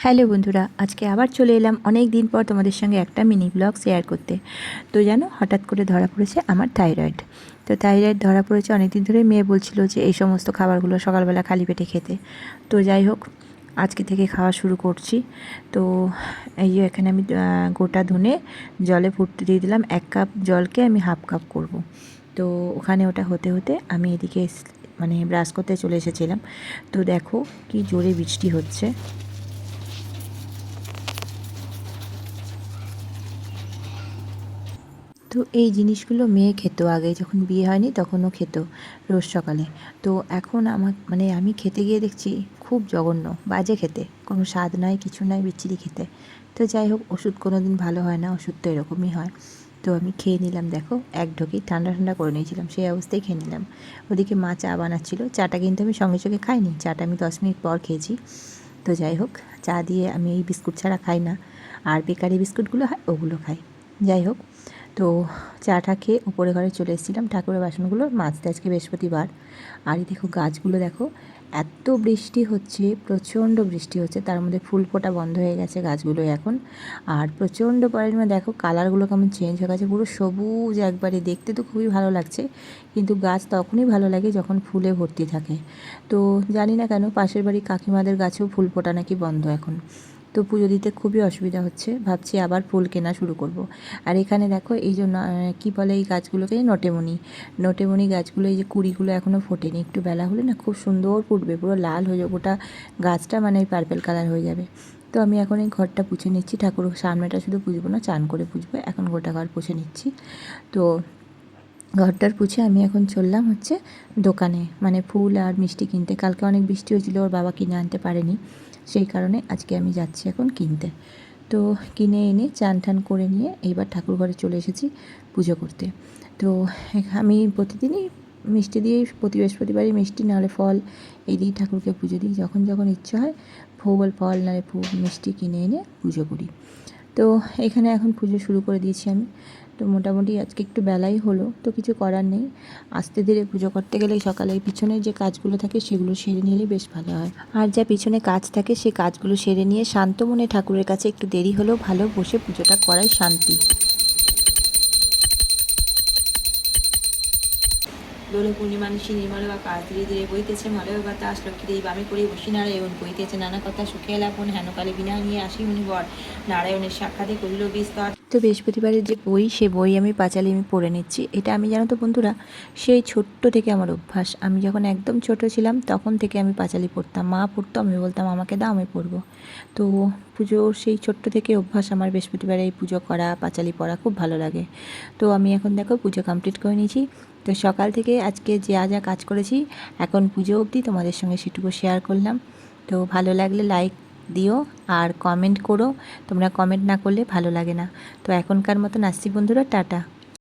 Hello বন্ধুরা, আজকে আবার চলে এলাম অনেক দিন পর তোমাদের সঙ্গে একটা মিনি ব্লগ শেয়ার করতে। তো জানো, হঠাৎ করে ধরা পড়েছে আমার থাইরয়েড। তো থাইরয়েড ধরা পড়েছে অনেক দিন ধরে। মেয়ে বলছিল যে এই সমস্ত খাবারগুলো সকালবেলা খালি পেটে খেতে। তো যাই হোক, আজকে থেকে খাওয়া শুরু করছি। তো এই যে এখানে আমি গোটা ধনে জলে ফুটতে দিয়ে দিলাম। 1 কাপ জলকে আমি হাফ কাপ করব। তো ওখানে ওটা হতে হতে আমি এদিকে মানে ব্রাশ করতে চলে এসেছিলাম। তো দেখো কি জোরে বৃষ্টি হচ্ছে। তো এই জিনিসগুলো মেয়ে খেত আগে, যখন বিয়ে হয়নি তখনও খেত রোজ সকালে। তো এখন আমি খেতে গিয়ে দেখছি খুব জঘন্য, বাজে খেতে, কোনো স্বাদ নাই, কিছু নাই, বিচ্ছিরি খেতে। তো যাই হোক, ওষুধ কোনো দিন ভালো হয় না, ওষুধ তো এরকমই হয়। তো আমি খেয়ে নিলাম, দেখো এক ঢোকেই ঠান্ডা ঠান্ডা করে নিয়েছিলাম, সেই অবস্থায় খেয়ে নিলাম। ওদিকে মা চা বানাচ্ছিল। চাটা কিন্তু আমি সঙ্গে সঙ্গে খাইনি, চাটা আমি 10 মিনিট পর খেয়েছি। তো যাই হোক, চা দিয়ে আমি এই বিস্কুট ছাড়া খাই না, আর বেকারি বিস্কুটগুলো হয় ওগুলো খাই। যাই হোক, তো চাটা খেয়ে উপরে ঘরে চলে এসেছিলাম ঠাকুরের বাসনগুলো মাজতে। আজকে বৃহস্পতিবার। আর এই দেখো গাছগুলো দেখো, এত বৃষ্টি হচ্ছে, প্রচণ্ড বৃষ্টি হচ্ছে, তার মধ্যে ফুল ফোটা বন্ধ হয়ে গেছে গাছগুলো এখন। আর প্রচণ্ড পরিমাণে দেখো কালারগুলো কেমন চেঞ্জ হয়ে গেছে, পুরো সবুজ একবারে, দেখতে তো খুবই ভালো লাগছে। কিন্তু গাছ তখনই ভালো লাগে যখন ফুলে ভর্তি থাকে। তো জানি না কেন পাশের বাড়ি কাকিমাদের গাছেও ফুল ফোটা নাকি বন্ধ এখন। তো পুজো দিতে খুবই অসুবিধা হচ্ছে, ভাবছি আবার ফুল কেনা শুরু করব। আর এখানে দেখো এই জন্য কী বলে এই গাছগুলোকে, নটেমনি গাছগুলো, এই যে কুড়িগুলো এখনও ফোটেনি, একটু বেলা হলে না খুব সুন্দর ফুটবে, পুরো লাল হয়ে যাবে গোটা গাছটা, মানে পার্পেল কালার হয়ে যাবে। তো আমি এখন এই ঘরটা পুছে নিচ্ছি, ঠাকুর সামনেটা শুধু পুজবো না, চান করে পুজবো, এখন গোটা ঘর পুছে নিচ্ছি। তো ঘরটার পুছে আমি এখন চললাম হচ্ছে দোকানে, মানে ফুল আর মিষ্টি কিনতে। কালকে অনেক বৃষ্টি হয়েছিল, ওর বাবা কিনে আনতে পারেনি, সেই কারণে আজকে আমি যাচ্ছি এখন কিনতে। তো কিনে এনে চান টান করে নিয়ে এইবার ঠাকুর ঘরে চলে এসেছি পুজো করতে। তো আমি প্রতিদিনই মিষ্টি দিয়েই, প্রতি বৃহস্পতিবারই মিষ্টি নাহলে ফল এই দিয়েই ঠাকুরকে পুজো দিই। যখন যখন ইচ্ছে হয় ফল নাহলে মিষ্টি কিনে এনে পুজো করি। তো এখানে এখন পুজো শুরু করে দিয়েছি আমি। তো মোটামুটি আজকে একটু বেলাই হলো, তো কিছু করার নেই, আস্তে ধীরে পুজো করতে গেলেই সকালে পিছনে যে কাজগুলো থাকে সেগুলো সেরে নিলেই বেশ ভালো হয়। আর যা পিছনে কাজ থাকে সেই কাজগুলো সেরে নিয়ে শান্ত মনে ঠাকুরের কাছে একটু দেরি হলেও ভালো বসে পুজোটা করাই শান্তি। দোল পূর্ণিমা নিশি নির্মল বা কাজ ধীরে ধীরে বইতেছে, মলয় বাতাস লক্ষ্মীদেবী বামে করে বসি নারায়ণ বইতেছে নানা কথা সুখে এলাপন, হেনকালে বিনা নিয়ে আসি মুনিবর, নারায়ণের সাক্ষাতে করিল বিস্তর। তো বৃহস্পতিবারের যে বই, সে বই আমি পাঁচালি আমি পড়ে নিচ্ছি। এটা আমি, জানো তো বন্ধুরা, সেই ছোট্ট থেকে আমার অভ্যাস। আমি যখন একদম ছোট ছিলাম তখন থেকে আমি পাঁচালি পড়তাম, মা পড়তো, আমি বলতাম আমাকে দাও, আমি পড়বো। তো পুজো সেই ছোট্ট থেকে অভ্যাস আমার, বৃহস্পতিবারে এই পুজো করা, পাঁচালি পড়া খুব ভালো লাগে। তো আমি এখন দেখো পুজো কমপ্লিট করে নিয়েছি। তো সকাল থেকে আজকে যা যা কাজ করেছি এখন পুজো অবধি তোমাদের সঙ্গে সেটুকু শেয়ার করলাম। তো ভালো লাগলে লাইক দিও আর কমেন্ট করো, তোমরা কমেন্ট না করলে ভালো লাগে না। তো এখনকার মতন আসছি বন্ধুরা, টাটা।